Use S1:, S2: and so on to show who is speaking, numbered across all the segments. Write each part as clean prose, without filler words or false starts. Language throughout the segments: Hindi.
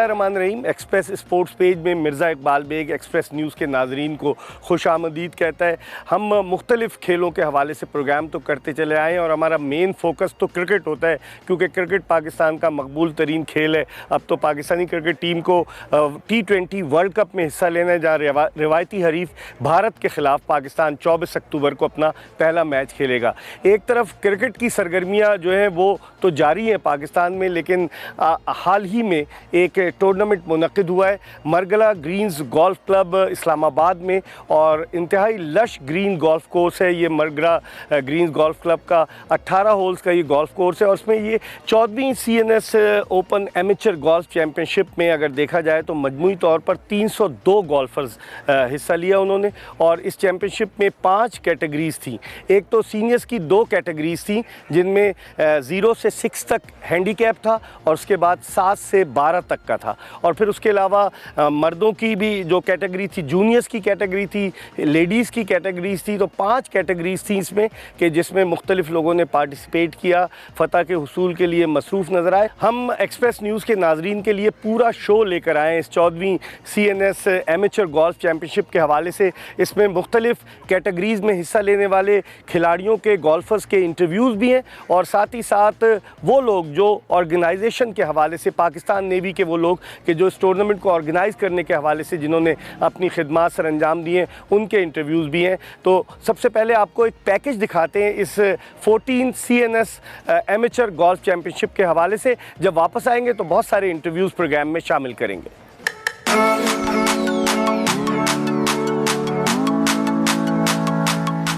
S1: बिस्मिल्लाहिर्रहमानिर्रहीम। एक्सप्रेस स्पोर्ट्स पेज में मिर्ज़ा इकबाल बेग एक्सप्रेस न्यूज़ के नाज़रीन को खुशामदीद कहता है। हम मुख्तलिफ़ खेलों के हवाले से प्रोग्राम तो करते चले आए हैं और हमारा मेन फोकस तो क्रिकेट होता है, क्योंकि क्रिकेट पाकिस्तान का मकबूल तरीन खेल है। अब तो पाकिस्तानी क्रिकेट टीम को T20 वर्ल्ड कप में हिस्सा लेने जा रिवायती हरीफ भारत के ख़िलाफ़ पाकिस्तान 24 अक्टूबर को अपना पहला मैच खेलेगा। एक तरफ क्रिकेट की सरगर्मियाँ जो हैं वो तो जारी हैं पाकिस्तान में, लेकिन हाल ही में एक टूर्नामेंट मुनक़िद हुआ है Margalla Greens golf Club Islamabad में, और इंतहाई लश ग्रीन गोल्फ कोर्स है ये मरगला ग्रीन्स गोल्फ क्लब का। 18 होल्स का ये गोल्फ कोर्स है और उसमें ये 14वीं CNS open amateur golf championship में अगर देखा जाए तो मजमूई तौर पर 302 गोल्फर्स हिस्सा लिया उन्होंने। और इस चैम्पियनशिप में 5 कैटेगरीज़ थी। एक तो सीनियर्स की 2 कैटेगरीज़ थी जिनमें 0 से 6 तक हैंडीकैप था और उसके बाद 7 से 12 तक का था। और फिर उसके अलावा मर्दों की भी जो कैटेगरी थी, जूनियर्स की कैटेगरी थी, लेडीज़ की कैटेगरीज़ थी। तो 5 कैटेगरीज़ थी इसमें कि जिसमें मुख्तलिफ़ लोगों ने पार्टिसिपेट किया, फ़तह के हुसूल के लिए मसरूफ़ नज़र आए। हम एक्सप्रेस न्यूज़ के नाज़रीन के लिए पूरा शो लेकर आए इस 14वीं CNS एमेचर गोल्फ चैम्पियनशिप के हवाले से। इसमें मुख्तलिफ़ कैटेगरीज़ में हिस्सा लेने वाले खिलाड़ियों के गोल्फर्स के इंटरव्यूज़ भी हैं और साथ ही साथ वो लोग जो ऑर्गेनाइजेशन के हवाले से, पाकिस्तान नेवी के वो लोग कि जो इस टूर्नामेंट को ऑर्गेनाइज़ करने के हवाले से जिन्होंने अपनी खिदमात सर अंजाम दी हैं, उनके इंटरव्यूज़ भी हैं। तो सबसे पहले आपको एक पैकेज दिखाते हैं इस 14 CNS एमेचर गोल्फ चैम्पियनशिप के हवाले से। जब वापस आएंगे तो बहुत सारे इंटरव्यूज़ प्रोग्राम में शामिल करेंगे।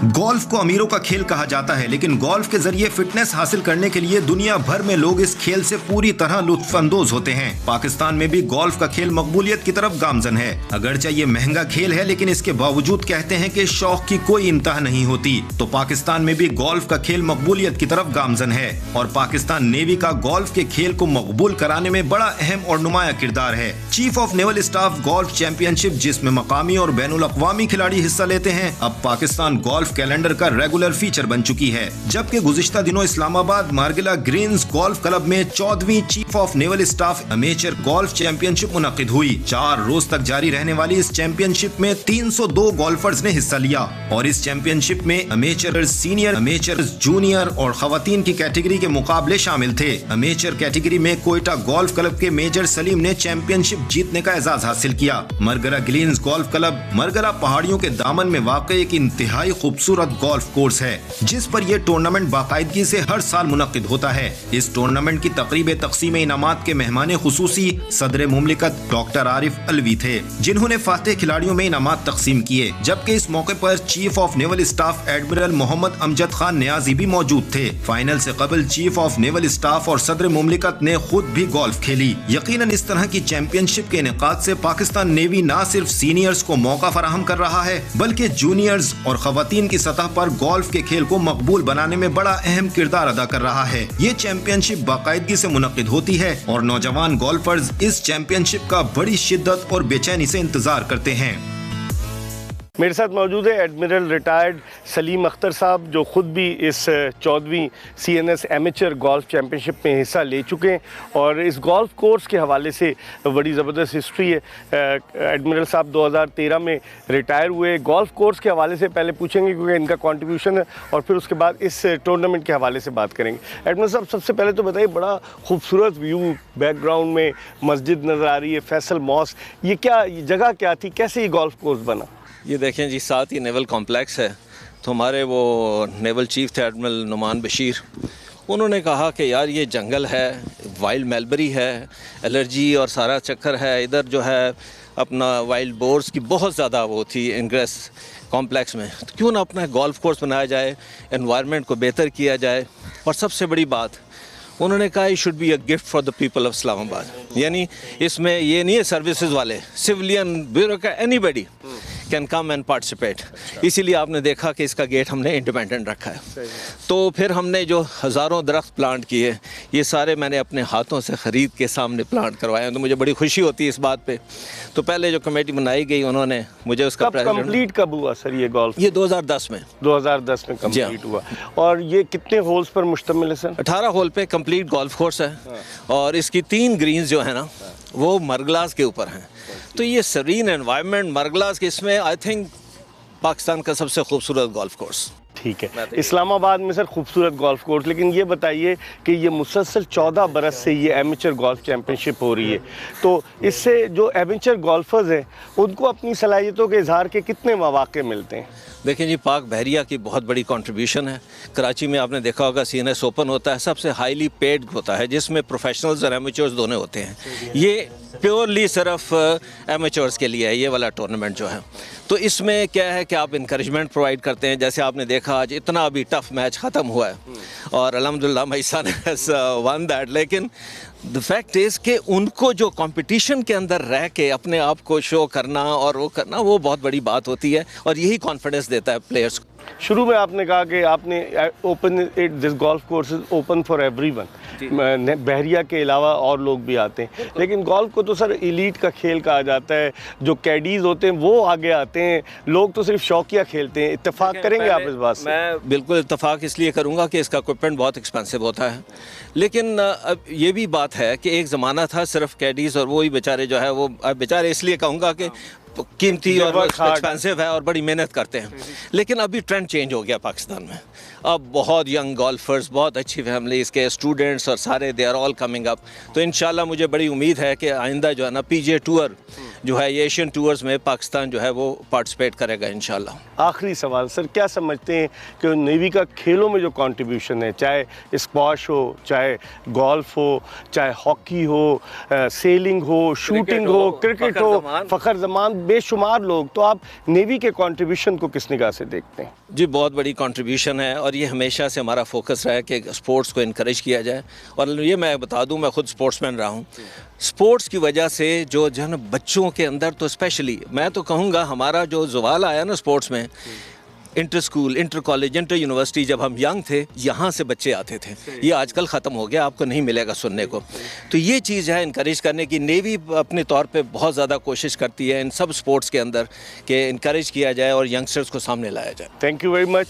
S2: गोल्फ को अमीरों का खेल कहा जाता है, लेकिन गोल्फ के जरिए फिटनेस हासिल करने के लिए दुनिया भर में लोग इस खेल से पूरी तरह लुत्फअंदोज होते हैं। पाकिस्तान में भी गोल्फ का खेल मकबूलियत की तरफ गामजन है। अगरचे ये महंगा खेल है, लेकिन इसके बावजूद कहते हैं कि शौक की कोई इंतहा नहीं होती। तो पाकिस्तान में भी गोल्फ का खेल मकबूलियत की तरफ गामजन है और पाकिस्तान नेवी का गोल्फ के खेल को मकबूल कराने में बड़ा अहम और नुमाया किरदार है। Chief of naval staff golf championship, जिसमें मकामी और बैनुल अक़वामी खिलाड़ी हिस्सा लेते हैं, अब पाकिस्तान गोल्फ कैलेंडर का रेगुलर फीचर बन चुकी है। जबकि गुज़िश्ता दिनों Islamabad Margalla greens golf club में 14वीं chief of naval staff amateur golf championship मुनक़िद हुई। 4 रोज तक जारी रहने वाली इस चैंपियनशिप में 302 गोल्फर्स ने हिस्सा लिया और इस चैंपियनशिप में अमेचर, सीनियर, अमेचर, जूनियर और खवातीन की कैटेगरी के मुकाबले शामिल थे। अमेचर कैटेगरी में कोयटा गोल्फ क्लब के मेजर सलीम ने चैंपियनशिप जीतने का एजाज हासिल किया। Margalla Greens golf Club Margalla पहाड़ियों के दामन में वाक़ई एक इंतहाई खूबसूरत गोल्फ कोर्स है, जिस पर यह टूर्नामेंट बाकायदगी से हर साल मुनक़िद होता है। इस टूर्नामेंट की तकरीब तक़सीम इनामात के मेहमान खुसूसी सदर मुमलिकत डॉक्टर आरिफ अलवी थे, जिन्होंने फातेह खिलाड़ियों में इनामात तकसीम किए। जबकि इस मौके पर chief of naval staff admiral Mohammad Amjad Khan Niazi भी मौजूद थे। फाइनल से कबल चीफ ऑफ नेवल स्टाफ और सदर मुमलिकत ने खुद भी गोल्फ खेली। यकीनन इस तरह की चैंपियनशिप के इनेकाद से पाकिस्तान नेवी न सिर्फ सीनियर्स को मौका फराहम कर रहा है, बल्कि जूनियर्स और खवातीन की सतह पर गोल्फ के खेल को मकबूल बनाने में बड़ा अहम किरदार अदा कर रहा है। ये चैंपियनशिप बाकायदगी से मुनक़िद होती है और नौजवान गोल्फर्स इस चैंपियनशिप का बड़ी शिद्दत और बेचैनी से इंतजार करते हैं।
S1: मेरे साथ मौजूद है एडमिरल रिटायर्ड सलीम अख्तर साहब, जो ख़ुद भी इस 14वीं CNS एमेचर गोल्फ चैम्पियनशिप में हिस्सा ले चुके हैं और इस गोल्फ कोर्स के हवाले से बड़ी ज़बरदस्त हिस्ट्री है। एडमिरल साहब 2013 में रिटायर हुए। गोल्फ कोर्स के हवाले से पहले पूछेंगे क्योंकि इनका कंट्रीब्यूशन है, और फिर उसके बाद इस टूर्नामेंट के हवाले से बात करेंगे। एडमिरल साहब, सबसे पहले तो बताइए, बड़ा खूबसूरत व्यू बैकग्राउंड में मस्जिद नज़र आ रही है, फैसल मॉस्क, ये क्या जगह क्या थी, कैसे ये गोल्फ कोर्स बना?
S3: ये देखें जी, साथ ही नेवल कॉम्प्लेक्स है। तो हमारे वो नेवल चीफ थे एडमिरल नुमान बशीर, उन्होंने कहा कि यार ये जंगल है, वाइल्ड मलबरी है, एलर्जी और सारा चक्कर है, इधर जो है अपना वाइल्ड बोर्स की बहुत ज़्यादा वो थी इंग्रेस कॉम्प्लेक्स में, तो क्यों ना अपना गोल्फ कोर्स बनाया जाए, एनवायरनमेंट को बेहतर किया जाए। और सबसे बड़ी बात उन्होंने कहा, it should be a gift for the people of Islamabad. यानी इसमें ये नहीं है सर्विसेज वाले, civilian, bureaucrat, anybody, can come and participate. इसीलिए आपने देखा कि इसका गेट हमने इंडिपेंडेंट रखा है। तो फिर हमने जो हज़ारों दरख्त प्लांट किए, ये सारे मैंने अपने हाथों से ख़रीद के सामने प्लांट करवाए, तो मुझे बड़ी खुशी होती है इस बात पे। तो पहले जो कमेटी बनाई गई उन्होंने मुझे उसका
S1: कंप्लीट कब हुआ सर ये गोल्फ?
S3: ये 2010 में
S1: 2010 में कंप्लीट हुआ। और ये कितने होल्स पर मुश्तमिल है सर?
S3: 18 होल पे कंप्लीट गोल्फ कोर्स है और इसकी 3 ग्रीन्स जो है ना वो मरगलास के ऊपर हैं। तो ये सरीन एनवायरनमेंट मरगलास के, इसमें आई थिंक पाकिस्तान का सबसे खूबसूरत गोल्फ कोर्स।
S1: ठीक है, इस्लामाबाद में सर खूबसूरत गोल्फ कोर्स, लेकिन ये बताइए कि ये मुसलसल 14 बरस से ये एमेचर गोल्फ चैम्पियनशिप हो रही है, तो इससे जो एमेचर गोल्फर्स हैं उनको अपनी सलाहियतों के इजहार के कितने मौके मिलते हैं?
S3: देखें जी, पाक बहरिया की बहुत बड़ी कंट्रीब्यूशन है। कराची में आपने देखा होगा CNS ओपन होता है, सबसे हाईली पेड होता है, जिसमें प्रोफेशनल्स और एमेचर्स दोनों होते हैं। ये प्योरली सिर्फ एमेचर्स के लिए है ये वाला टूर्नामेंट जो है। तो इसमें क्या है कि आप इंकरेजमेंट प्रोवाइड करते हैं। जैसे आपने देखा आज इतना अभी टफ मैच ख़त्म हुआ है और अल्हम्दुलिल्लाह my son has one that, लेकिन द फैक्ट इज़ कि उनको जो कंपटीशन के अंदर रह के अपने आप को शो करना और वो करना, वो बहुत बड़ी बात होती है और यही कॉन्फिडेंस देता है प्लेयर्स को।
S1: शुरू में आपने कहा कि आपने open this golf course is open for everyone, Bahria के अलावा और लोग भी आते हैं, लेकिन गोल्फ को तो सर एलीट का खेल कहा जाता है। जो कैडीज होते हैं वो आगे आते हैं, लोग तो सिर्फ शौकिया खेलते हैं। इत्तेफाक करेंगे आप इस बात से?
S3: मैं बिल्कुल इत्तेफाक इसलिए करूंगा कि इसका इक्विपमेंट बहुत एक्सपेंसिव होता है, लेकिन अब ये भी बात है कि एक ज़माना था सिर्फ कैडीज और वही बेचारे जो है वो बेचारे इसलिए कहूँगा कि कीमती और एक्सपेंसिव है और बड़ी मेहनत करते हैं। लेकिन अभी ट्रेंड चेंज हो गया पाकिस्तान में। अब बहुत यंग गोल्फर्स, बहुत अच्छी फैमिलीज़ के स्टूडेंट्स और सारे they are all coming up. तो इंशाल्लाह मुझे बड़ी उम्मीद है कि आइंदा जो है ना PGA टूर जो है, ये एशियन टूर्स में पाकिस्तान जो है वो पार्टिसिपेट करेगा इंशाल्लाह।
S1: आखिरी सवाल सर, क्या समझते हैं कि नेवी का खेलों में जो कंट्रीब्यूशन है, चाहे स्क्वॉश हो, चाहे गोल्फ हो, चाहे हॉकी हो, सेलिंग हो, शूटिंग हो, क्रिकेट हो, फ़खर जमान, बेशुमार लोग, तो आप नेवी के कंट्रीब्यूशन को किस निगाह से देखते हैं?
S3: जी, बहुत बड़ी कंट्रीब्यूशन है और ये हमेशा से हमारा फोकस रहा है कि स्पोर्ट्स को इनकरेज किया जाए। और ये मैं बता दूं, मैं खुद स्पोर्ट्समैन रहा हूं। स्पोर्ट्स की वजह से जो है ना बच्चों के अंदर, तो स्पेशली मैं तो कहूँगा हमारा जो ज़वाल आया ना स्पोर्ट्स में, inter school, inter college, inter university, जब हम यंग थे यहाँ से बच्चे आते थे, ये आजकल ख़त्म हो गया, आपको नहीं मिलेगा सुनने को। तो ये चीज़ है इनकरेज करने की। नेवी अपने तौर पे बहुत ज़्यादा कोशिश करती है इन सब स्पोर्ट्स के अंदर कि इनकरेज किया जाए और यंगस्टर्स को सामने लाया जाए।
S1: Thank you very much.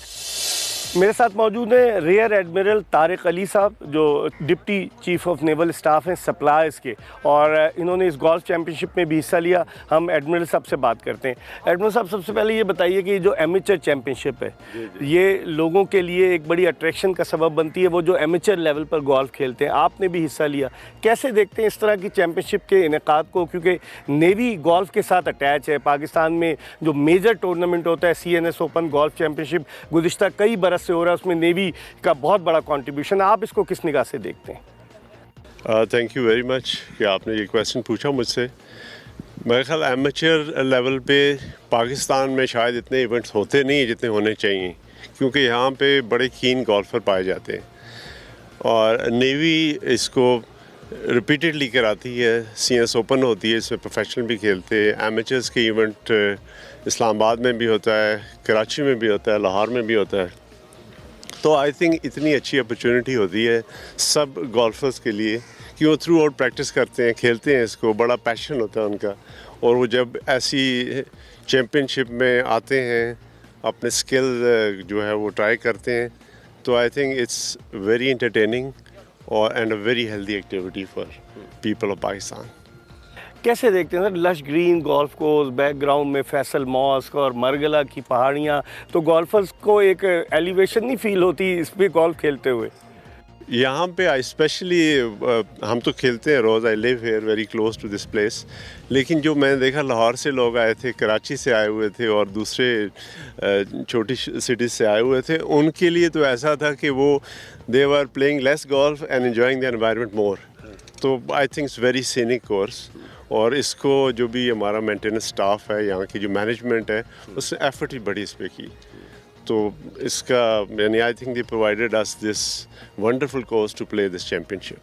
S1: मेरे साथ मौजूद हैं रियर एडमिरल तारिक अली साहब, जो deputy chief of naval staff हैं सप्लायर्स के, और इन्होंने इस गोल्फ चैम्पियनशिप में भी हिस्सा लिया। हम एडमिरल साहब से बात करते हैं। एडमिरल साहब, सबसे पहले ये बताइए कि जो एमेचर चैम्पियनशिप है, ये लोगों के लिए एक बड़ी अट्रैक्शन का सबब बनती है, वो जो एमेचर लेवल पर गोल्फ खेलते हैं। आपने भी हिस्सा लिया, कैसे देखते हैं इस तरह की चैम्पियनशिप के इनेकाद को? क्योंकि नेवी गोल्फ के साथ अटैच है। पाकिस्तान में जो मेजर टूर्नामेंट होता है CNS ओपन गोल्फ चैम्पियनशिप, गुज़िश्ता कई बरस से हो रहा है, उसमें नेवी का बहुत बड़ा कंट्रीब्यूशन है। आप इसको किस निगाह से देखते हैं?
S4: थैंक यू वेरी मच कि आपने ये क्वेश्चन पूछा मुझसे। मेरे ख्याल एमेचर लेवल पे पाकिस्तान में शायद इतने इवेंट्स होते नहीं जितने होने चाहिए, क्योंकि यहाँ पे बड़े कीन गोल्फर पाए जाते हैं और नेवी इसको रिपीटेडली कराती है। CNS ओपन होती है, इसमें प्रोफेशनल भी खेलते हैं। एमेचर्स के इवेंट इस्लामाबाद में भी होता है, कराची में भी होता है, लाहौर में भी होता है। तो आई थिंक इतनी अच्छी अपॉर्चुनिटी होती है सब गोल्फर्स के लिए कि वो थ्रू आउट प्रैक्टिस करते हैं, खेलते हैं, इसको बड़ा पैशन होता है उनका। और वो जब ऐसी चैम्पियनशिप में आते हैं, अपने स्किल जो है वो ट्राई करते हैं, तो I think it's very entertaining और and a very healthy activity for people of Pakistan.
S1: कैसे देखते हैं sir lush green golf course, background में फैसल मॉस्क और मरगला की पहाड़ियाँ, तो गोल्फर्स को एक एलिवेशन नहीं फील होती इस पर गोल्फ खेलते हुए?
S4: यहाँ पे स्पेशली हम तो खेलते हैं रोज़, I live here very close to this place, लेकिन जो मैंने देखा लाहौर से लोग आए थे, कराची से आए हुए थे और दूसरे छोटी सिटीज़ से आए हुए थे, उनके लिए तो ऐसा था कि वो they were playing less golf and enjoying the environment more. तो I think it's very scenic course, और इसको जो भी हमारा मेंटेनेंस स्टाफ है, यहाँ की जो मैनेजमेंट है, उसने एफर्ट ही बड़ी इस पर की। तो इसका यानी I think they provided us this wonderful course to play this championship.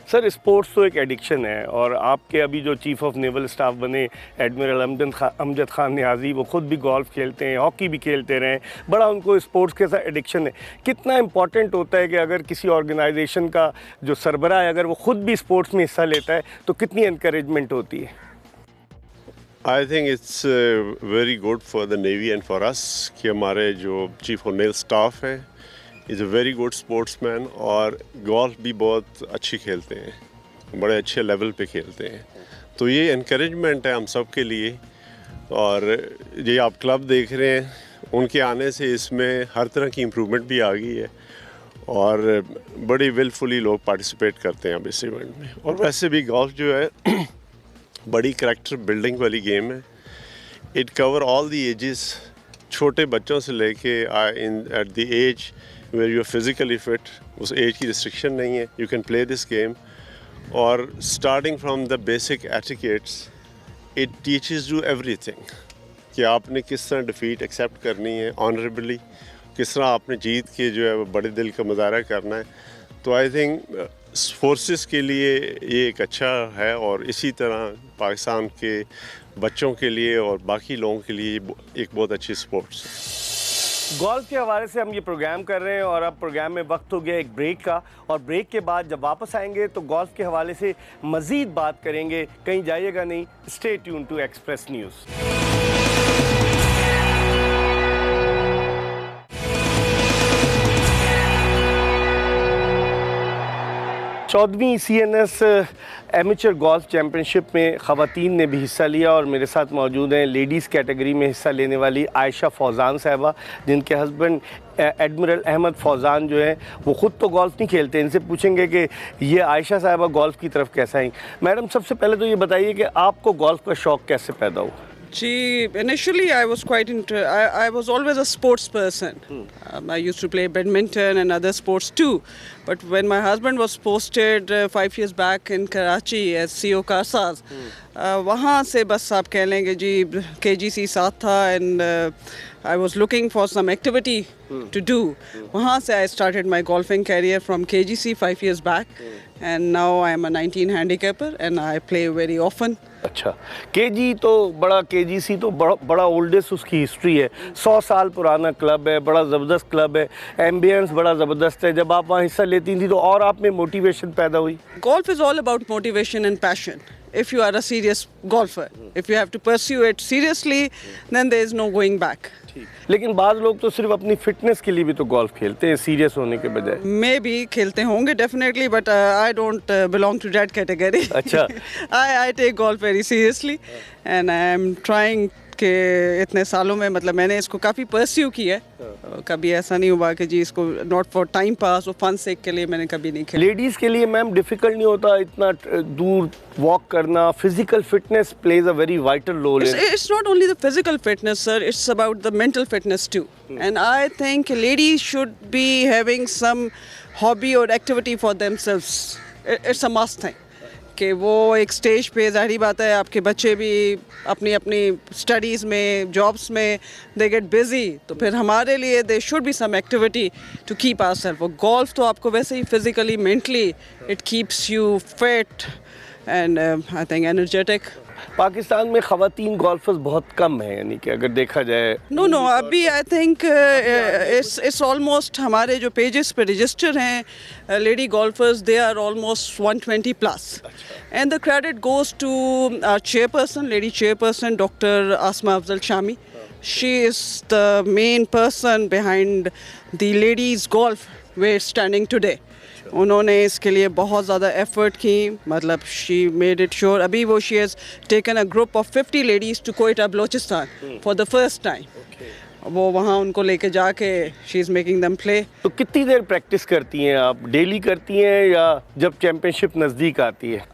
S1: Sir sports तो एक एडिक्शन है और आपके अभी जो चीफ ऑफ नेवल स्टाफ बने एडमिरल अमजद खान नियाज़ी, वो खुद भी गोल्फ खेलते हैं, हॉकी भी खेलते रहे, बड़ा उनको स्पोर्ट्स के साथ एडिक्शन है। कितना इम्पॉर्टेंट होता है कि अगर किसी ऑर्गेनाइजेशन का जो सरबराह है अगर वो खुद भी स्पोर्ट्स में हिस्सा लेता है तो कितनी इनकरेजमेंट होती है?
S4: आई think it's very good for the navy and for us कि हमारे जो चीफ ऑफ नेवल स्टाफ है is a very good sportsman और गोल्फ भी बहुत अच्छी खेलते हैं, बड़े अच्छे लेवल पे खेलते हैं। तो ये इनकरेजमेंट है हम सब के लिए। और ये आप क्लब देख रहे हैं, उनके आने से इसमें हर तरह की इम्प्रूवमेंट भी आ गई है और बड़ी विलफुली लोग पार्टिसिपेट करते हैं अब इस इवेंट में। और वैसे भी गोल्फ जो है बड़ी करैक्टर बिल्डिंग वाली गेम है। It cover all the ages, छोटे बच्चों से लेके in at the age where you are physically fit, उस एज की रिस्ट्रिक्शन नहीं है, you can play this game. और starting from the basic etiquettes it teaches you everything कि आपने किस तरह डिफीट एक्सेप्ट करनी है ऑनरेबली, किस तरह आपने जीत के जो है वो बड़े दिल का मुजाहरा करना है। तो आई थिंक फोर्सेस के लिए ये एक अच्छा है और इसी तरह पाकिस्तान के बच्चों के लिए और बाकी लोगों के लिए एक बहुत अच्छी स्पोर्ट्स है।
S1: गोल्फ के हवाले से हम ये प्रोग्राम कर रहे हैं और अब प्रोग्राम में वक्त हो गया एक ब्रेक का, और ब्रेक के बाद जब वापस आएंगे तो गोल्फ के हवाले से मज़ीद बात करेंगे। कहीं जाइएगा नहीं, stay tune to Express News. 14वीं CNS एमेचर गोल्फ चैम्पियनशिप में ख़वातीन ने भी हिस्सा लिया और मेरे साथ मौजूद हैं लेडीज़ कैटेगरी में हिस्सा लेने वाली आयशा फौजान साहिबा, जिनके हस्बैंड एडमिरल अहमद फौजान जो हैं वो ख़ुद तो गोल्फ़ नहीं खेलते। इनसे पूछेंगे कि ये आयशा साहिबा गोल्फ़ की तरफ कैसे आई। मैडम, सबसे पहले तो ये बताइए कि आपको गोल्फ़ का शौक़ कैसे पैदा हुआ?
S5: Initially I was quite I was always a sports person. I used to play badminton and other sports too. But when my husband was posted 5 years back in Karachi as CO Karsaz, वहाँ से बस आप कह लेंगे जी KGC साथ था and I was looking for some activity to do. वहाँ से I started my golfing career from KGC 5 years back. And now I am a 19 handicapper and I play very often.
S1: अच्छा, KGC तो बड़ा ओल्डेस्ट उसकी हिस्ट्री है, 100 साल पुराना क्लब है, बड़ा ज़बरदस्त क्लब है, एम्बियंस बड़ा ज़बरदस्त है। जब आप वहाँ हिस्सा लेती थी तो और आप में मोटिवेशन पैदा हुई?
S5: Golf is all about motivation and passion. If you are a serious golfer, if you have to pursue it seriously, then there is no going back.
S1: लेकिन बाद लोग तो सिर्फ अपनी फिटनेस के लिए भी तो गोल्फ खेलते हैं, सीरियस होने के बजाय।
S5: मे भी खेलते होंगे definitely, but I don't belong to that category.
S1: अच्छा।
S5: I take golf very seriously and I am trying के इतने सालों में मतलब मैंने इसको काफ़ी परस्यू किया है। कभी ऐसा नहीं हुआ कि जी इसको नॉट फॉर टाइम पास और फन सेक के लिए मैंने कभी नहीं खेला।
S1: लेडीज़ के लिए मैम डिफ़िकल्ट नहीं होता इतना दूर वॉक करना? Physical fitness plays a very vital role.
S5: It's not only the physical fitness, sir, it's about the mental fitness too. And I think ladies should be having some hobby or activity for themselves. It's a must thing. कि वो एक स्टेज पे ज़ाहिरी बात है आपके बच्चे भी अपनी अपनी स्टडीज़ में जॉब्स में दे गेट बिजी, तो फिर हमारे लिए they should be some activity to keep ourselves. वो गोल्फ तो आपको वैसे ही physically mentally it keeps you fit and I think energetic.
S1: Pakistan में ख़वातीन गोल्फर्स बहुत कम है, यानी कि अगर देखा जाए।
S5: नो अभी आई थिंक इट्स ऑलमोस्ट हमारे जो पेजेस पे रजिस्टर हैं lady golfers they are almost 120 plus and the credit goes to our chairperson, lady chairperson doctor Asma Afzal Shami. She is the main person behind the ladies golf way standing today. उन्होंने इसके लिए बहुत ज़्यादा एफर्ट की, मतलब शी मेड इट श्योर। अभी वो she has taken a group of 50 ladies to Quetta Balochistan for the first time. वो वहाँ उनको लेके जाके she is making them play.
S1: तो कितनी देर प्रैक्टिस करती हैं आप? डेली करती हैं या जब चैम्पियनशिप नज़दीक आती है?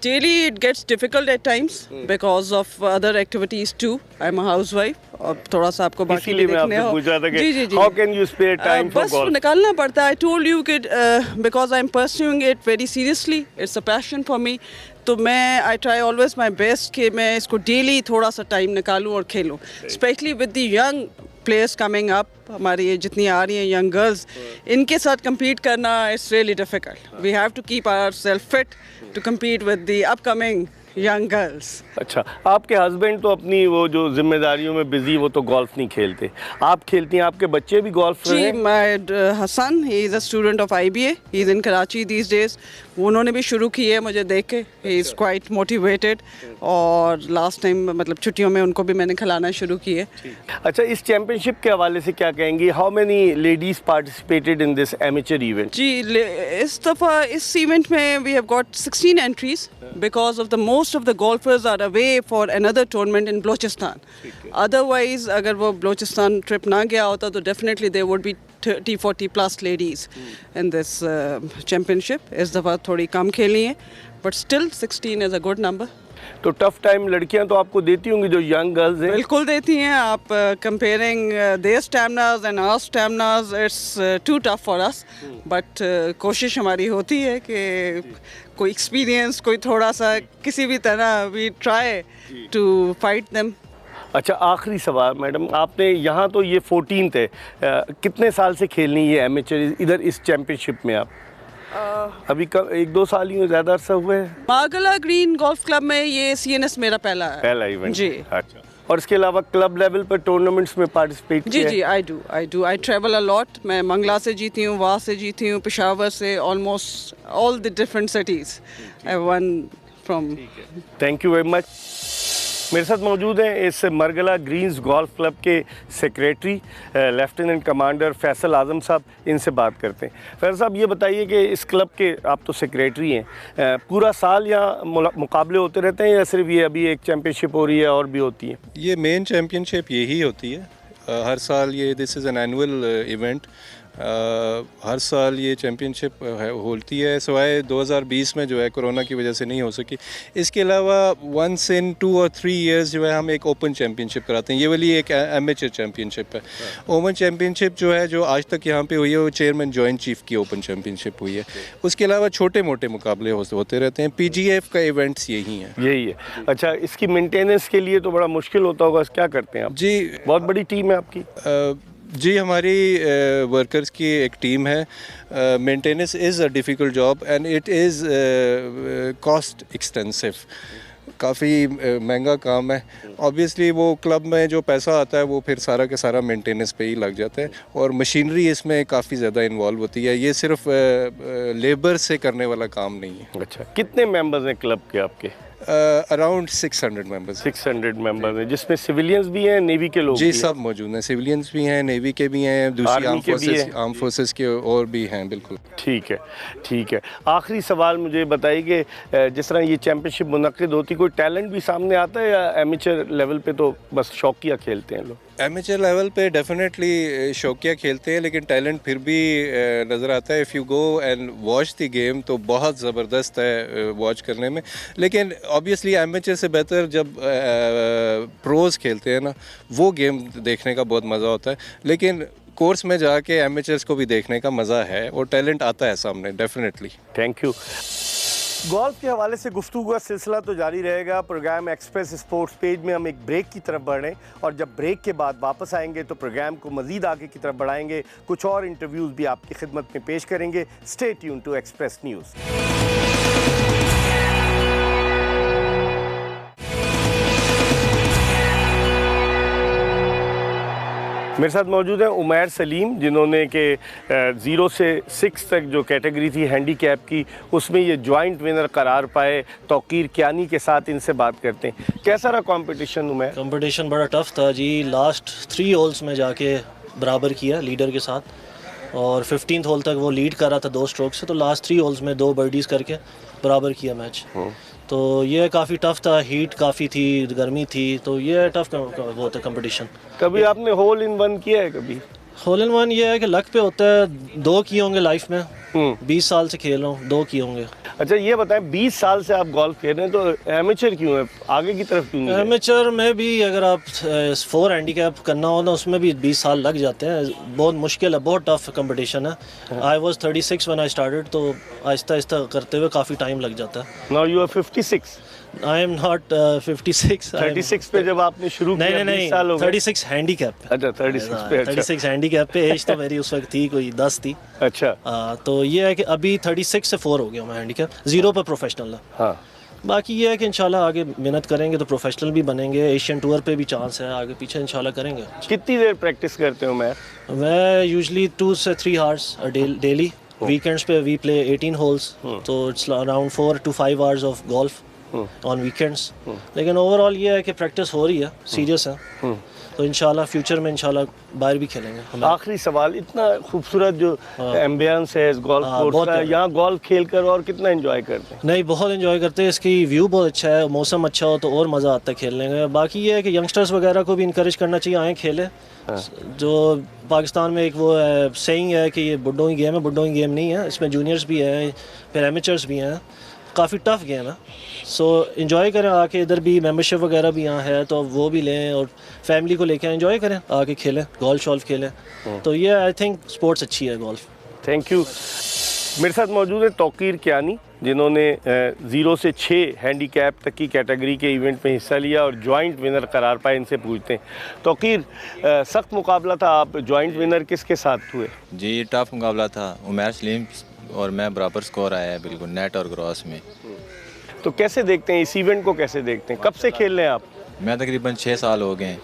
S5: Daily it gets difficult at times because of other activities too. I am a housewife और थोड़ा सा आपको बाकी भी देखने हो।
S1: जी, how can you spare time for golf?
S5: बस निकालना पड़ता है। आई टोल्ड यू कि because I am pursuing it very seriously, it's a passion for me. तो मैं I try always my best कि मैं इसको डेली थोड़ा सा टाइम निकालूँ और खेलूँ, specially with the young players coming up, हमारी ये जितनी आ रही हैं यंग गर्ल्स, इनके साथ compete करना it's really difficult. We have to keep ourself fit to compete with the upcoming young girls.
S1: अच्छा, आपके हस्बैंड तो अपनी वो जो जिम्मेदारियों में बिजी, वो तो गोल्फ नहीं खेलते, आप खेलती हैं, आपके बच्चे भी गोल्फ
S5: जी,
S1: हैं?
S5: my son, he is a student of IBA, he is in Karachi these days. उन्होंने भी शुरू की है मुझे देख के, he is quite motivated. और लास्ट टाइम मतलब छुट्टियों में उनको भी मैंने खिलाना शुरू की है.
S1: अच्छा, इस चैंपियनशिप के हवाले से क्या कहेंगी? How many ladies participated in this amateur event?
S5: जी, इस दफ़ा इस इवेंट में we have got 16 entries because of the most of the golfers are away for another tournament in Balochistan. Otherwise, अगर वो बलोचिस्तान ट्रिप ना गया होता तो definitely there would be 30-40 plus ladies in this championship. इस दफ़ा थोड़ी कम खेली हैं, but still 16 is a good number.
S1: तो टफ टाइम लड़कियां तो आपको देती होंगी जो यंग गर्ल्स हैं?
S5: बिल्कुल देती हैं. आप comparing their staminas and our staminas, it's too tough for us, but कोशिश हमारी होती है कि कोई एक्सपीरियंस, कोई थोड़ा सा किसी भी तरह we try to fight them.
S1: अच्छा, आखिरी सवाल मैडम, आपने यहाँ तो ये 14th है, कितने साल से खेलनी ये एमेचर इधर इस चैम्पियनशिप में आप? अभी कब 1-2 साल ही ज़्यादा अरसा हुए हैं?
S5: मागला ग्रीन गोल्फ क्लब में ये CNS मेरा पहला
S1: इवेंट
S5: जी.
S1: अच्छा, और इसके अलावा क्लब लेवल पर टूर्नामेंट्स में पार्टिसिपेट
S5: जी जी, I do I travel a lot. मैं मंगला से जीती हूँ, वहाँ से जीती हूँ, पेशावर से, almost all the different cities I one from.
S1: Thank you very much. मेरे साथ मौजूद हैं इस मरगला ग्रीन्स गोल्फ क्लब के सेक्रेटरी लेफ्टिनेंट कमांडर फैसल आज़म साहब. इनसे बात करते हैं. फैसल साहब, ये बताइए कि इस क्लब के आप तो सेक्रेटरी हैं, पूरा साल यहाँ मुकाबले होते रहते हैं या सिर्फ ये अभी एक चैम्पियनशिप हो रही है और भी होती है?
S6: ये मेन चैम्पियनशिप यही होती है हर साल. ये this is an annual event. हर साल ये चैम्पियनशिप होती है, सिवाय 2020 में जो है कोरोना की वजह से नहीं हो सकी. इसके अलावा वंस इन 2 or 3 years जो है हम एक ओपन चैम्पियनशिप कराते हैं. ये वाली एक एमेचर चैम्पियनशिप है. ओपन चैम्पियनशिप जो है, जो आज तक यहाँ पे हुई है, वो चेयरमैन जॉइंट चीफ की ओपन चैम्पियनशिप हुई है. उसके अलावा छोटे मोटे मुकाबले होते रहते हैं. PGF का इवेंट्स यही हैं.
S1: यही है. अच्छा, इसकी मेंटेनेंस के लिए तो बड़ा मुश्किल होता होगा, क्या करते हैं आप?
S6: जी,
S1: बहुत बड़ी टीम है आपकी?
S6: जी, हमारी वर्कर्स की एक टीम है. Maintenance is a difficult job and it is cost extensive. काफ़ी महंगा काम है. ऑब्वियसली वो क्लब में जो पैसा आता है वो फिर सारा के सारा मेंटेनेंस पे ही लग जाता है, और मशीनरी इसमें काफ़ी ज़्यादा इन्वॉल्व होती है. ये सिर्फ लेबर से करने वाला काम नहीं है.
S1: अच्छा, कितने मेंबर्स हैं क्लब के आपके?
S6: Around 600 members.
S1: 600 मेंबर्स हैं, जिसमें सिविलियंस भी हैं, नेवी के लोग
S6: जी,
S1: भी
S6: सब मौजूद हैं. सिविलियंस भी हैं, नेवी के भी हैं, दूसरी आर्म फोर्सेस के और भी हैं. बिल्कुल
S1: ठीक है, ठीक है. आखिरी सवाल मुझे बताइए कि जिस तरह ये चैम्पियनशिप मुनक्किद होती, कोई टैलेंट भी सामने आता है या एमेचर लेवल पे तो बस शौकिया खेलते हैं लोग?
S6: एमेचर लेवल पे डेफिनेटली शौकिया खेलते हैं, लेकिन टैलेंट फिर भी नज़र आता है. If you go and watch the game तो बहुत ज़बरदस्त है वॉच करने में. लेकिन ऑब्वियसली एमेचर से बेहतर जब प्रोज खेलते हैं ना, वो गेम देखने का बहुत मज़ा होता है. लेकिन कोर्स में जाके एमेचर्स को भी देखने का मज़ा है, और टैलेंट आता है सामने डेफिनेटली.
S1: Thank you. गोल्फ के हवाले से गुफ्तगू का सिलसिला तो जारी रहेगा. प्रोग्राम एक्सप्रेस स्पोर्ट्स पेज में हम एक ब्रेक की तरफ बढ़ रहे हैं, और जब ब्रेक के बाद वापस आएंगे तो प्रोग्राम को मज़ीद आगे की तरफ बढ़ाएंगे. कुछ और इंटरव्यूज़ भी आपकी खिदमत में पेश करेंगे. Stay tune to Express News. मेरे साथ मौजूद हैं उमैर सलीम, जिन्होंने कि 0 से 6 तक जो कैटेगरी थी हैंडीकैप की, उसमें ये जॉइंट विनर करार पाए. तौकीर कियानी के साथ इनसे बात करते हैं. कैसा रहा कंपटीशन उमैर?
S7: कंपटीशन बड़ा टफ था जी. लास्ट 3 होल्स में जाके बराबर किया लीडर के साथ, और 15th होल तक वो लीड कर रहा था 2 स्ट्रोक से. तो लास्ट 3 होल्स में 2 बर्डीज़ करके बराबर किया मैच. तो ये काफ़ी टफ था. हीट काफ़ी थी, गर्मी थी, तो ये टफ वो था कंपटीशन.
S1: कभी आपने होल इन वन किया है? कभी
S7: होल इन वन ये है कि लक पे होता है. 2 किए होंगे लाइफ में. 20 साल से खेल रहा हूँ, 2 किए होंगे.
S1: अच्छा, ये बताएं, 20 साल से आप गोल्फ खेल रहे हैं, तो एमेचर क्यों है? आगे की तरफ क्यों नहीं?
S7: एमेचर में भी अगर आप 4 हैंडीकैप करना हो ना, उसमें भी 20 साल लग जाते हैं. बहुत मुश्किल है, बहुत टफ कंपटीशन है. I was 36 when I started, तो आहिस्ता आहिस्ता करते हुए काफ़ी टाइम लग जाता है.
S1: Now you are 56.
S7: I am not 56।
S1: 36 पे जब आपने शुरू किया,
S7: नहीं
S1: 20 साल हो गए।
S7: 36 हैंडीकैप पे।
S1: अच्छा 36 पे। अच्छा
S7: 36 हैंडीकैप पे। एज तो मेरी उस वक्त थी कोई 10 थी।
S1: अच्छा
S7: तो ये है कि अभी 36 से 4 हो गया मैं हैंडीकैप, 0 पर प्रोफेशनल है।
S1: हाँ
S7: बाकी ये है कि इंशाल्लाह आगे मेहनत करेंगे तो प्रोफेशनल भी बनेंगे, एशियन टूर पे भी चांस है, आगे पीछे इंशाल्लाह करेंगे।
S1: कितनी देर प्रैक्टिस करते हो
S7: मैं यूजुअली 2 से 3 आवर्स डेली। वीकेंड्स पे वी प्ले 18 होल्स, तो it's around 4 to 5 hours of golf on weekends. लेकिन ओवरऑल ये है कि प्रैक्टिस हो रही है, सीरियस है, तो इंशाल्लाह फ्यूचर में इंशाल्लाह बाहर भी खेलेंगे हम।
S1: आखिरी सवाल, इतना खूबसूरत जो एम्बियंस है इस गोल्फ कोर्स का, यहाँ गोल्फ खेलकर और कितना एंजॉय करते हैं?
S7: नहीं, बहुत एंजॉय करते हैं, इसकी व्यू बहुत अच्छा है, मौसम अच्छा हो तो और मज़ा आता है खेलने में। बाकी ये है कि यंगस्टर्स वगैरह को भी इनकरेज करना चाहिए, आएँ खेलें। जो पाकिस्तान में एक वो सेइंग है कि ये बुड्ढों की गेम है, बुड्ढों की गेम नहीं है, इसमें जूनियर्स भी हैं, फिर एमेचर्स भी हैं, काफ़ी टफ गेम है। सो एंजॉय करें आके, इधर भी मेंबरशिप वगैरह भी यहाँ है तो वो भी लें और फैमिली को लेकर एंजॉय करें, आके खेलें, गोल्फ शॉल्फ खेलें। तो ये आई थिंक स्पोर्ट्स अच्छी है गोल्फ।
S1: Thank you. मेरे साथ मौजूद है तौकीर कियानी, जिन्होंने 0 से 6 हैंडीकैप तक की कैटेगरी के इवेंट में हिस्सा लिया और जॉइंट विनर करार पाए। इनसे पूछते हैं, तौकीर सख्त मुकाबला था, आप जॉइंट विनर किसके साथ हुए?
S8: जी टफ मुकाबला था, उमर सलीम और मैं बराबर स्कोर आया है, बिल्कुल नेट और क्रॉस में।
S1: तो कैसे देखते हैं इस इवेंट को, कैसे देखते हैं? कब से खेल रहे हैं आप?
S8: मैं तकरीबन 6 साल हो गए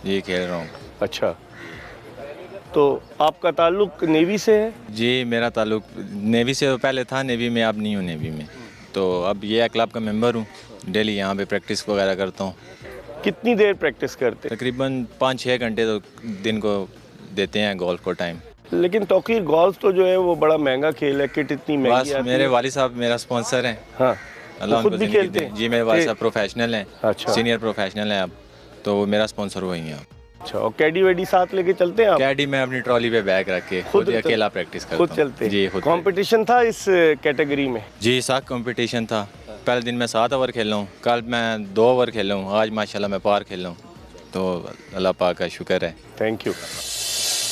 S8: ये खेल रहा हूँ।
S1: अच्छा, तो आपका ताल्लुक नेवी से है?
S8: जी मेरा ताल्लुक नेवी से पहले था, नेवी में अब नहीं हूँ नेवी में, तो अब ये क्लब का मेंबर हूँ, डेली यहाँ पे प्रैक्टिस वगैरह करता हूँ।
S1: कितनी देर प्रैक्टिस करते हैं?
S8: तकरीबन 5-6 घंटे तो दिन को देते हैं गोल्फ को टाइम।
S1: लेकिन तौकीर गोल्फ तो जो है वो बड़ा महंगा खेल है, किट इतनी महंगी
S8: बस
S1: आती
S8: मेरे
S1: है।
S8: वालिद साहब मेरा स्पॉन्सर हैं।
S1: हाँ,
S8: अल्लाह
S1: खुद
S8: उनको
S1: भी
S8: ज़िंदगी
S1: खेलते
S8: दे।
S1: हैं?
S8: जी मेरे वालिद साहब प्रोफेशनल हैं।
S1: अच्छा।
S8: सीनियर प्रोफेशनल हैं अब, तो वो मेरा स्पॉन्सर हुई हैं।
S1: अच्छा, और कैडी वेडी साथ लेके चलते हैं आप?
S8: कैडी में अपनी ट्रॉली पे बैग रख के खुद अकेला प्रैक्टिस करता हूँ।
S1: खुद चलते हैं?
S8: जी खुद।
S1: कंपटीशन था इस कैटेगरी में?
S8: जी साथ कंपटीशन था। पहले दिन मैं 7 ओवर खेला हूँ, कल मैं 2 ओवर खेला हूँ, आज माशाल्लाह मैं पार खेला हूँ, तो अल्लाह पाक का शुक्र है।
S1: Thank you.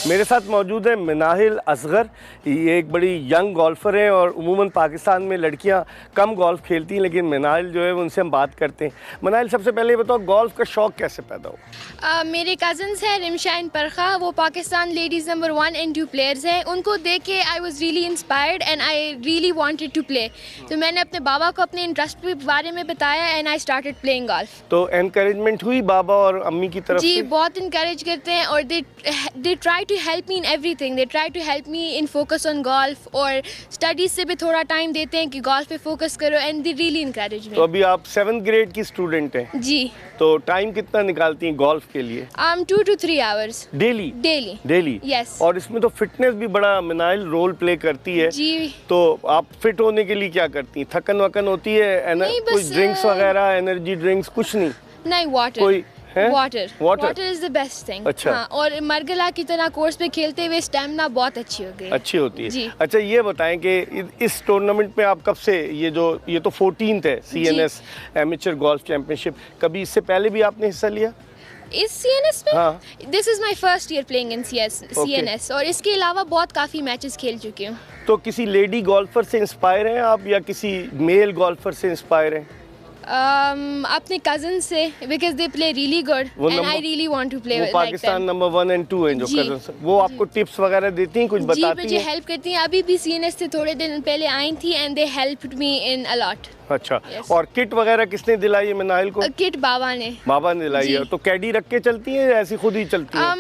S1: मेरे साथ मौजूद है मिनाहिल असगर, ये एक बड़ी यंग गोल्फ़र हैं और उमूमन पाकिस्तान में लड़कियां कम गोल्फ़ खेलती हैं, लेकिन मिनाहिल जो है उनसे हम बात करते हैं। मिनाहिल, सबसे पहले ये बताओ गोल्फ़ का शौक़ कैसे पैदा हुआ?
S9: मेरे कज़न्स हैं रिमशाइन परखा, वो Pakistan ladies number 1 and 2 players हैं। उनको देख के I was really inspired and I really wanted to play. तो मैंने अपने बाबा को अपने इंटरेस्ट के बारे में बताया and I started playing golf.
S1: तो एनकरेजमेंट हुई बाबा और अम्मी की तरफ
S9: जी
S1: से?
S9: बहुत इंकरेज करते हैं और they try to help me in everything. They try to help me in focus on golf और स्टडीज़ से भी थोड़ा टाइम देते हैं कि गोल्फ पे फोकस करो एंड दे रियली इंकरेज मी।
S1: तो अभी आप 7th ग्रेड की स्टूडेंट हैं?
S9: जी।
S1: तो टाइम कितना निकालती हैं गोल्फ के लिए?
S9: 2 to 3 hours
S1: daily? Daily.
S9: Yes.
S1: और इसमें तो फिटनेस भी बड़ा मिनाइल रोल प्ले करती है।
S9: जी।
S1: तो आप फिट होने के लिए क्या करती हैं? थकन वकन होती है?
S9: नहीं,
S1: कुछ
S9: बस,
S1: ड्रिंक्स वगैरह, एनर्जी ड्रिंक्स कुछ नहीं?
S9: नहीं, वाटर।
S1: कोई है?
S9: Water is the best thing.
S1: अच्छा।
S9: हाँ, और मरगला की तरह कोर्स पे खेलते हुए स्टैमिना बहुत अच्छी हो गई।
S1: अच्छी होती है।
S9: जी।
S1: अच्छा, ये बताएं कि इस टूर्नामेंट में आप कब से, ये तो 14th है CNS एमेचर गोल्फ चैंपियनशिप, कभी इससे पहले भी आपने हिस्सा लिया?
S9: इस CNS में?
S1: हाँ।
S9: This is my first year playing in CNS और इसके अलावा बहुत काफ़ी मैचेस खेल चुकी हूँ।
S1: तो किसी लेडी गोल्फर से इंस्पायर हैं आप या किसी मेल गोल्फर से इंस्पायर हैं?
S9: अपने कज़न से, because they play really good and I really want to play like them.
S1: Pakistan number 1 and 2 हैं जो कजन, वो आपको टिप्स वगैरह देती हैं, कुछ बताती हैं?
S9: जी, मुझे हेल्प करती हैं। अभी भी CNS से थोड़े दिन पहले आई थी and they helped me in a lot.
S1: अच्छा। और किट वगैरह किसने दिलाई है मिनाइल को?
S9: किट बाबा ने।
S1: बाबा ने दिलाई है। तो कैडी रख के चलती हैं या ऐसी खुद ही चलती हैं?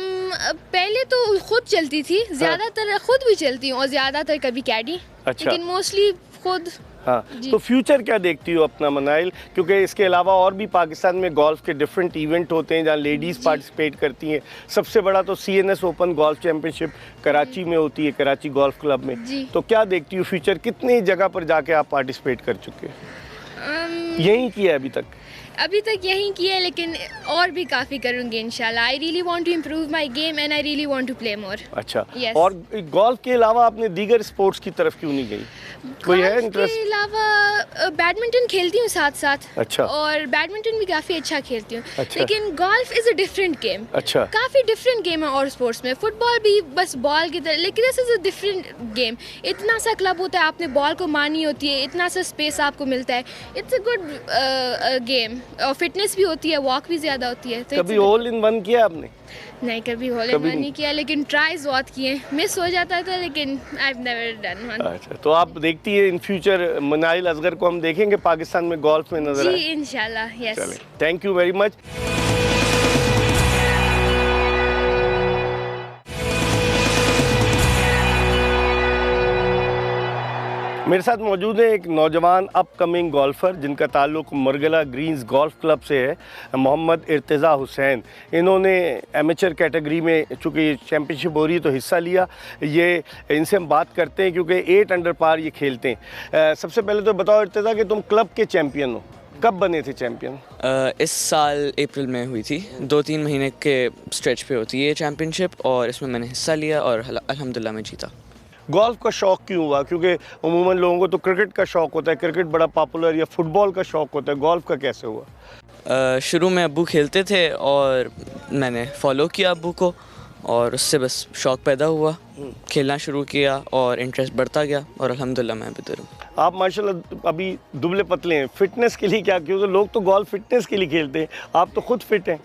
S9: पहले तो खुद चलती थी, ज़्यादातर खुद भी चलती हूँ और ज़्यादातर कभी कैडी।
S1: अच्छा।
S9: लेकिन मोस्टली खुद।
S1: हाँ, तो फ्यूचर क्या देखती हो अपना मिनाइल? क्योंकि इसके अलावा और भी पाकिस्तान में गोल्फ के डिफरेंट इवेंट होते हैं जहाँ लेडीज़ पार्टिसिपेट करती हैं। सबसे बड़ा तो CNS open golf championship Karachi में होती है, कराची गोल्फ क्लब में। तो क्या देखती हो फ्यूचर? कितनी जगह पर जाके आप पार्टिसिपेट कर चुके हैं? यहीं किया अभी तक?
S9: अभी तक यहीं किया है, लेकिन और भी काफ़ी करूँगी इंशाल्लाह। I really want to improve my game and I really want to play more.
S1: अच्छा।
S9: Yes.
S1: और गोल्फ के अलावा आपने दीगर स्पोर्ट्स की तरफ क्यों नहीं गई? कोई है
S9: गोल्फ
S1: इंटरेस्ट?
S9: के अलावा बैडमिंटन खेलती हूँ साथ साथ।
S1: अच्छा।
S9: और बैडमिंटन भी काफ़ी अच्छा खेलती हूँ।
S1: अच्छा।
S9: लेकिन golf is a different game.
S1: अच्छा।
S9: काफ़ी डिफरेंट गेम है और स्पोर्ट्स में। फुटबॉल भी बस बॉल की तरह, लेकिन this is a different game. इतना सा क्लब होता है, आपने बॉल को मारनी होती है, इतना सा स्पेस आपको मिलता है। इट्स अ गुड गेम और फिटनेस भी होती है, वॉक भी ज़्यादा होती है। तो
S1: कभी होल इन वन किया आपने?
S9: नहीं, कभी होल इन वन नहीं किया, लेकिन ट्राइज बहुत किए। मिस हो जाता था, लेकिन I have never done one.
S1: अच्छा, तो आप देखती है इन फ्यूचर मनाइल असगर को हम देखेंगे पाकिस्तान में गोल्फ में नजर
S9: जी
S1: आए?
S9: इंशाल्लाह, यस।
S1: चलें, थैंक यू वेरी मच। मेरे साथ मौजूद है एक नौजवान अपकमिंग गोल्फर जिनका ताल्लुक़ मरगला ग्रीन्स गोल्फ क्लब से है, मोहम्मद इर्तिज़ा हुसैन। इन्होंने एमेचर कैटेगरी में, चूँकि ये चैम्पियनशिप हो रही है, तो हिस्सा लिया। ये इनसे हम बात करते हैं क्योंकि 8 अंडर पार ये खेलते हैं। सबसे पहले तो बताओ इर्तिज़ा कि तुम क्लब के चैम्पियन हो, कब बने थे चैम्पियन?
S10: इस साल अप्रैल में हुई थी। 2-3 महीने के स्ट्रेच पे होती है ये चैम्पियनशिप, और इसमें मैंने हिस्सा लिया और अल्हम्दुलिल्लाह मैं जीता।
S1: गोल्फ का शौक़ क्यों हुआ? क्योंकि उमूमन लोगों को तो क्रिकेट का शौक़ होता है, क्रिकेट बड़ा पॉपुलर, या फुटबॉल का शौक़ होता है, गोल्फ का कैसे हुआ?
S10: शुरू में अब्बू खेलते थे और मैंने फॉलो किया अब्बू को, और उससे बस शौक़ पैदा हुआ, खेलना शुरू किया और इंटरेस्ट बढ़ता गया, और अल्हम्दुलिल्लाह मैं बेहतर हूँ।
S1: आप माशाल्लाह अभी दुबले पतले हैं, फिटनेस के लिए क्या? क्योंकि लोग तो गोल्फ फिटनेस के लिए खेलते हैं, आप तो खुद फिट हैं।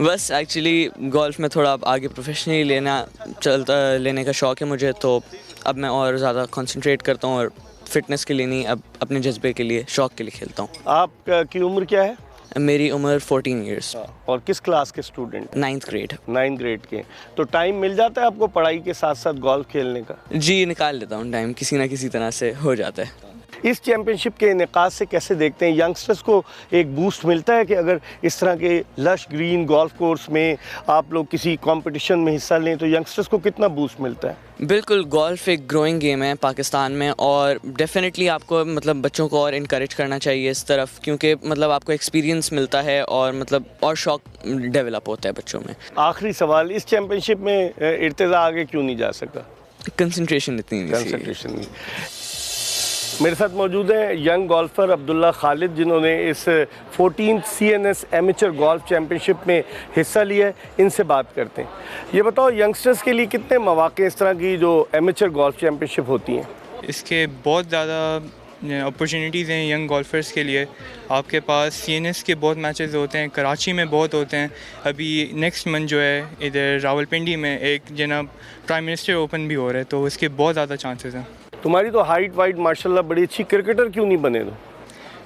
S10: बस एक्चुअली गोल्फ में थोड़ा आगे प्रोफेशनली लेने का शौक़ है मुझे, तो अब मैं और ज़्यादा कंसंट्रेट करता हूँ, और फिटनेस के लिए नहीं, अब अपने जज्बे के लिए, शौक़ के लिए खेलता हूँ।
S1: आपकी उम्र क्या है?
S10: मेरी उम्र 14 ईयर्स।
S1: और किस क्लास के student?
S10: 9th grade.
S1: 9th grade के। तो टाइम मिल जाता है आपको पढ़ाई के साथ साथ गोल्फ खेलने का?
S10: जी, निकाल लेता हूँ टाइम, किसी ना किसी तरह से हो जाता है।
S1: इस चैम्पियनशिप के इनेकाद से कैसे देखते हैं? यंगस्टर्स को एक बूस्ट मिलता है कि अगर इस तरह के लश ग्रीन गोल्फ कोर्स में आप लोग किसी कंपटीशन में हिस्सा लें, तो यंगस्टर्स को कितना बूस्ट मिलता है?
S10: बिल्कुल, गोल्फ एक ग्रोइंग गेम है पाकिस्तान में, और डेफिनेटली आपको मतलब बच्चों को और इनकरेज करना चाहिए इस तरफ, क्योंकि मतलब आपको एक्सपीरियंस मिलता है और मतलब और शौक डेवलप होता है बच्चों में।
S1: आखिरी सवाल, इस चैम्पियनशिप में इर्तिज़ा आगे क्यों नहीं जा सका?
S10: कंसंट्रेशन इतनी नहीं।
S1: कंसंट्रेशन नहीं। मेरे साथ मौजूद है यंग गोल्फर अब्दुल्ला खालिद, जिन्होंने इस 14th CNS amateur golf championship में हिस्सा लिया है। इनसे बात करते हैं। ये बताओ, यंगस्टर्स के लिए कितने मौके इस तरह की जो एमेचर गोल्फ चैम्पियनशिप होती हैं?
S11: इसके बहुत ज़्यादा अपॉर्चुनिटीज़ हैं यंग गोल्फर्स के लिए। आपके पास CNS के बहुत मैचेस होते हैं, कराची में बहुत होते हैं। अभी नेक्स्ट मंथ जो है इधर रावलपिंडी में एक जनाब प्राइम मिनिस्टर ओपन भी हो रहा है, तो उसके बहुत ज़्यादा चांसेस हैं।
S1: तुम्हारी तो हाइट वाइट माशाल्लाह बड़ी अच्छी, क्रिकेटर क्यों नहीं बने? तो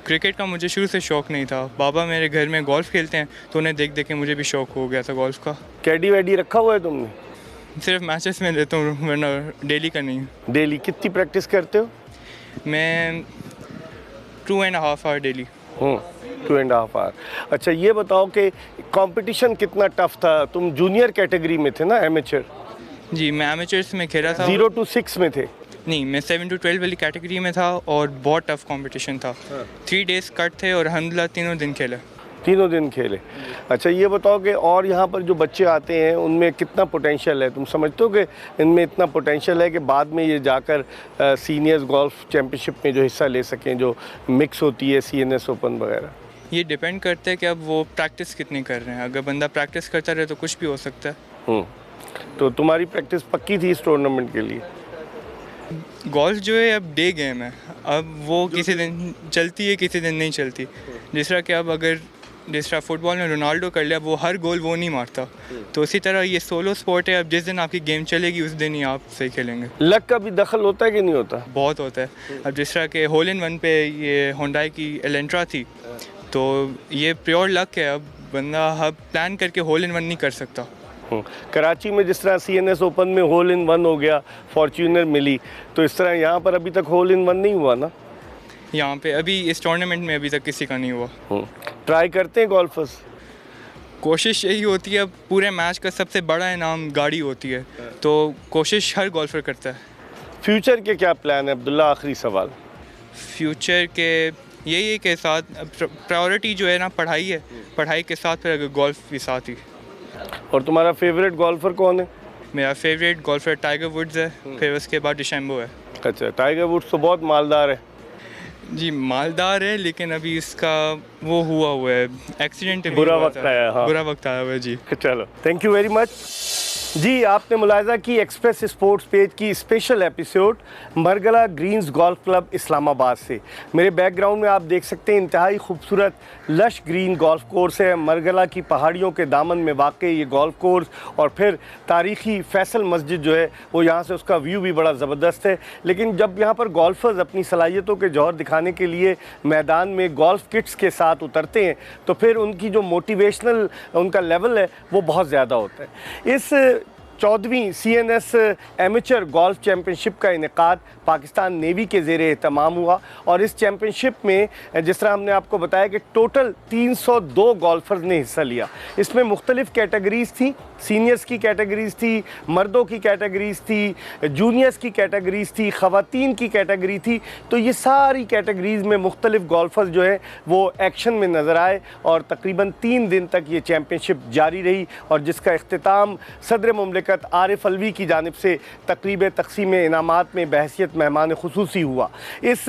S11: क्रिकेट का मुझे शुरू से शौक़ नहीं था। बाबा मेरे घर में गोल्फ़ खेलते हैं, तो उन्हें देख देख के मुझे भी शौक़ हो गया था गोल्फ़ का।
S1: कैडी वैडी रखा हुआ है तुमने?
S11: सिर्फ मैचेस में लेता हूँ, वरना डेली का नहीं।
S1: डेली कितनी प्रैक्टिस करते हो?
S11: मैं 2.5 आवर डेली।
S1: 2.5 आवर। अच्छा, ये बताओ कि कंपटीशन कितना टफ था? तुम जूनियर कैटेगरी में थे ना, एमेचर?
S11: जी, मैं एमेचर्स में खेला था।
S1: 0 to 6 में थे?
S11: नहीं, मैं 7 to 12 वाली कैटेगरी में था, और बहुत टफ कंपटीशन था। 3 डेज़ कट थे और अल्हम्दुलिल्लाह तीनों दिन खेले।
S1: तीनों दिन खेले। अच्छा, ये बताओ कि और यहाँ पर जो बच्चे आते हैं उनमें कितना पोटेंशियल है? तुम समझते हो कि इनमें इतना पोटेंशियल है कि बाद में ये जाकर सीनियर्स गोल्फ चैम्पियनशिप में जो हिस्सा ले सकें, जो मिक्स होती है CNS ओपन वगैरह?
S11: ये डिपेंड करता है कि अब वो प्रैक्टिस कितनी कर रहे हैं। अगर बंदा प्रैक्टिस करता रहे तो कुछ भी हो सकता है।
S1: तो तुम्हारी प्रैक्टिस पक्की थी इस टूर्नामेंट के लिए?
S11: गोल्फ जो है अब डे गेम है, अब वो किसी दिन चलती है, किसी दिन नहीं चलती। जिस तरह कि अब अगर जिस तरह फुटबॉल में रोनाल्डो कर लिया, वो हर गोल वो नहीं मारता, तो इसी तरह ये सोलो स्पोर्ट है। अब जिस दिन आपकी गेम चलेगी उस दिन ही आप सही खेलेंगे।
S1: लक का भी दखल होता है कि नहीं होता?
S11: बहुत होता है। अब जिस तरह के होल इन वन पे ये होंडाई की एलेंट्रा थी, तो ये प्योर लक है। अब बंदा अब प्लान करके होल इन वन नहीं कर सकता।
S1: कराची में जिस तरह CNS ओपन में होल इन वन हो गया, फॉर्च्यूनर मिली, तो इस तरह यहाँ पर अभी तक होल इन वन नहीं हुआ ना?
S11: यहाँ पे अभी इस टूर्नामेंट में अभी तक किसी का नहीं हुआ।
S1: ट्राई करते हैं गोल्फर्स?
S11: कोशिश यही होती है, पूरे मैच का सबसे बड़ा इनाम गाड़ी होती है, तो कोशिश हर गोल्फर करता है।
S1: फ्यूचर के क्या प्लान है अब्दुल्ला? आखिरी सवाल।
S11: फ्यूचर के यही है कि साथ प्रायोरिटी जो है ना पढ़ाई है, पढ़ाई के साथ फिर अगर गोल्फ भी साथ ही।
S1: और तुम्हारा फेवरेट गोल्फर कौन है?
S11: मेरा फेवरेट गोल्फर टाइगर वुड्स है, फिर उसके बाद डिशेम्बो है।
S1: अच्छा, टाइगर वुड्स तो बहुत मालदार है।
S11: जी मालदार है, लेकिन अभी इसका वो हुआ है एक्सीडेंट,
S1: बुरा वक्त आया। हाँ,
S11: बुरा वक्त आया हुआ है जी।
S1: चलो, थैंक यू वेरी मच जी। आपने मुलाहिज़ा की एक्सप्रेस स्पोर्ट्स पेज की special episode Margalla Greens golf Club Islamabad से। मेरे बैकग्राउंड में आप देख सकते हैं इंतहाई खूबसूरत लश ग्रीन गोल्फ कोर्स है। मरगला की पहाड़ियों के दामन में वाक़ ये गोल्फ कोर्स, और फिर तारीख़ी फैसल मस्जिद जो है वो यहाँ से उसका व्यू भी बड़ा ज़बरदस्त है। लेकिन जब यहाँ पर गोल्फर्स अपनी सलाहियतों के जौहर दिखाने के लिए मैदान में गोल्फ किट्स के साथ उतरते हैं तो फिर उनकी जो मोटिवेशनल उनका लेवल है वो बहुत ज़्यादा होता है। इस 14वीं CNS एमेचर गोल्फ चैम्पियनशिप का इनेकाद पाकिस्तान नेवी के ज़ेरे एहतमाम हुआ, और इस चैम्पियनशिप में जिस तरह हमने आपको बताया कि टोटल 302 गोल्फर्स ने हिस्सा लिया। इसमें मुख्तलिफ़ कैटेगरीज़ थी, सीनियर्स की कैटेगरीज़ थी, मर्दों की कैटेगरीज़ थी, जूनियर्स की कैटेगरीज़ थी, ख़वातीन की कैटेगरी थी। तो ये सारी कैटेगरीज़ में मुख्तलिफ़ गोल्फर्स जो है वो एक्शन में नज़र आए, और तकरीबन 3 दिन तक ये चैम्पियनशिप जारी रही, और जिसका इख्तिताम सदर मुमलिकत आरिफ अलवी की जानिब से तकरीब तक़सीम इनामात में बहसियत मेहमान खुसूसी हुआ। इस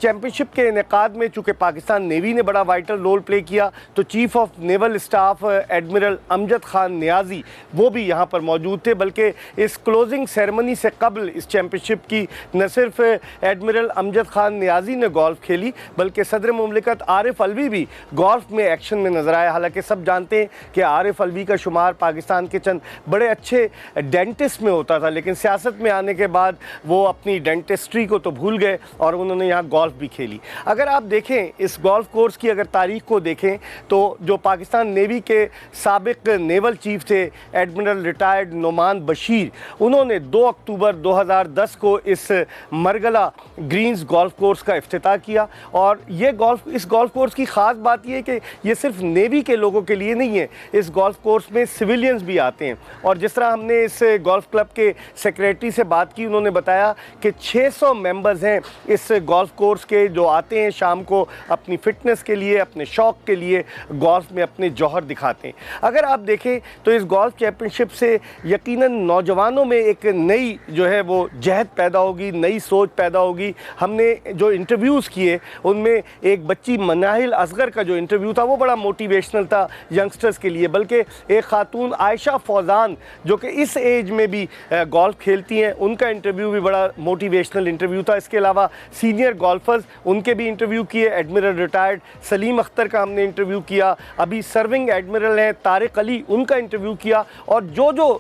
S1: चैम्पियनशिप के इनेकाद में चूँकि पाकिस्तान नेवी ने बड़ा वाइटल रोल प्ले किया, तो chief of naval staff admiral Amjad Khan Niazi वो भी यहाँ पर मौजूद थे। बल्कि इस क्लोजिंग सेरेमनी से कबल इस चैम्पियनशिप की न सिर्फ एडमिरल अमजद खान नियाज़ी ने गोल्फ खेली, बल्कि सदर मुमलिकत आरिफ अलवी भी गोल्फ में एक्शन में नज़र आए। हालांकि सब जानते हैं कि आरिफ अलवी का शुमार पाकिस्तान के चंद बड़े अच्छे डेंटिस्ट में होता था, लेकिन सियासत में आने के बाद वो अपनी डेंटिस्ट्री को तो भूल गए और उन्होंने यहाँ गोल्फ भी खेली। अगर आप देखें इस गोल्फ कोर्स की अगर तारीख़ को देखें तो जो पाकिस्तान नेवी के साबिक नेवल चीफ थे एडमिरल रिटायर्ड नुमान बशीर, उन्होंने 2 अक्टूबर 2010 को इस मरगला ग्रीन्स गोल्फ कोर्स का इफ्तिताह किया। और ये इस गोल्फ कोर्स की ख़ास बात यह है कि ये सिर्फ नेवी के लोगों के लिए नहीं है, इस गोल्फ कोर्स में सिविलियंस भी आते हैं। और जिस तरह हमने इस गोल्फ क्लब के सेक्रेटरी से बात की, उन्होंने बताया कि 600 मेंबर्स हैं इस गोल्फ कोर्स के, जो आते हैं शाम को अपनी फ़िटनेस के लिए, अपने शौक़ के लिए गोल्फ में अपने जौहर दिखाते हैं। अगर आप देखें तो इस गोल्फ चैम्पियनशिप से यकीनन नौजवानों में एक नई जो है वो जहद पैदा होगी, नई सोच पैदा होगी। हमने जो इंटरव्यूज़ किए उनमें एक बच्ची मनाहिल असगर का जो इंटरव्यू था वो बड़ा मोटिवेशनल था यंगस्टर्स के लिए, बल्कि एक खातून आयशा फौजान जो कि इस एज में भी गोल्फ खेलती हैं, उनका इंटरव्यू भी बड़ा मोटिवेशनल इंटरव्यू था। इसके अलावा सीनियर गोल्फर्स उनके भी इंटरव्यू किए। एडमिरल रिटायर्ड सलीम अख्तर का हमने इंटरव्यू किया, अभी सर्विंग एडमिरल हैं तारिक अली, उनका इंटरव्यू किया। और जो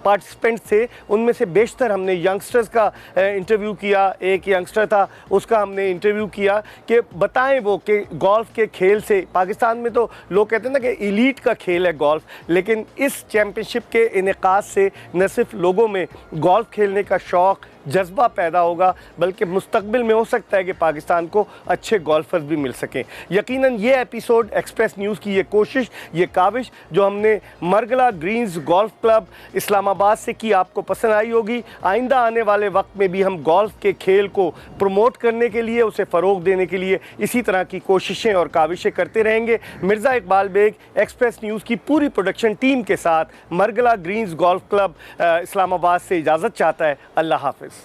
S1: पार्टिसिपेंट्स थे उनमें से बेशतर हमने यंगस्टर्स का इंटरव्यू किया। एक यंगस्टर था, उसका हमने इंटरव्यू किया कि बताएं वो कि गोल्फ के खेल से, पाकिस्तान में तो लोग कहते हैं ना कि एलीट का खेल है गोल्फ, लेकिन इस चैम्पियनशिप के इनेकाद से न सिर्फ लोगों में गोल्फ खेलने का शौक़ जज्बा पैदा होगा, बल्कि मुस्तकबिल में हो सकता है कि पाकिस्तान को अच्छे गोल्फर्स भी मिल सकें। यकीनन ये एपिसोड एक्सप्रेस न्यूज़ की ये कोशिश, ये काविश जो हमने Margalla Greens golf Club Islamabad से की, आपको पसंद आई होगी। आइंदा आने वाले वक्त में भी हम गोल्फ के खेल को प्रमोट करने के लिए, उसे फ़रोग़ देने के लिए इसी तरह की कोशिशें और काविशें करते रहेंगे। मिर्ज़ा इकबाल बेग एक्सप्रेस न्यूज़ की पूरी प्रोडक्शन टीम के साथ Margalla Greens golf Club Islamabad से इजाज़त चाहता है। अल्लाह हाफ़िज़।